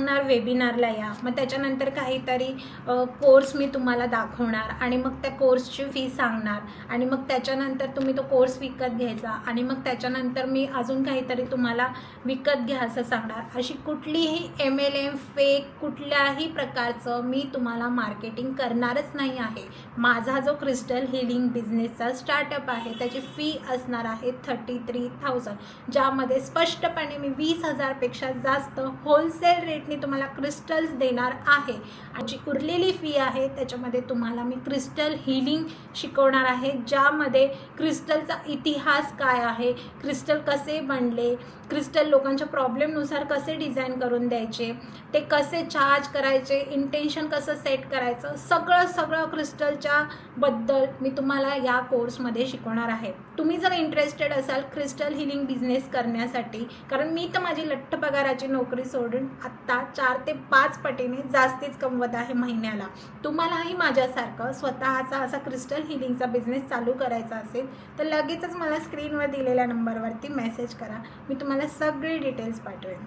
सांगणार वेबिनारला या, मग त्याच्यानंतर काहीतरी कोर्स मी तुम्हाला दाखवणार आणि मग त्या कोर्सची फी सांगणार आणि मग त्याच्यानंतर तुम्ही तो कोर्स विकत घ्यायचा आणि मग त्याच्यानंतर मी अजून काहीतरी तुम्हाला विकत घ्या असं सांगणार. अशी कुठलीही MLM फेक कुठल्याही प्रकारचं मी तुम्हाला मार्केटिंग करणारच नाही आहे. माझा जो क्रिस्टल हिलिंग बिझनेसचा स्टार्टअप आहे त्याची फी असणार आहे 33,000, ज्यामध्ये स्पष्टपणे मी 20,000 पेक्षा जास्त होलसेल रेटने तुम्हाला क्रिस्टल्स देणार आहे. आणि जी उरलेली फी आहे त्याच्यामध्ये तुम्हाला मी क्रिस्टल हिलिंग शिकवणार आहे, ज्यामध्ये क्रिस्टलचा इतिहास काय आहे, क्रिस्टल कसे बनले, क्रिस्टल लोकांच्या प्रॉब्लेमनुसार कसे डिझाईन करून द्यायचे, ते कसे चार्ज करायचे, इंटेन्शन कसं सेट करायचं, सगळं क्रिस्टलच्या बद्दल मी तुम्हाला या कोर्समध्ये शिकवणार आहे. तुम्ही जर इंटरेस्टेड असाल क्रिस्टल हिलिंग बिझनेस करण्यासाठी, कारण मी तर माझी लठ्ठ पगाराची नोकरी सोडून आत्ता 4 ते 5 पटीने जास्तीच कमवत आहे महिन्याला, तुम्हालाही माझ्यासारखं स्वतःचा असा क्रिस्टल हिलिंगचा बिझनेस चालू करायचा असेल तर लगेचच मला स्क्रीनवर दिलेल्या नंबरवरती मेसेज करा, मी तुम्हाला सगळे डिटेल्स पाठवेन.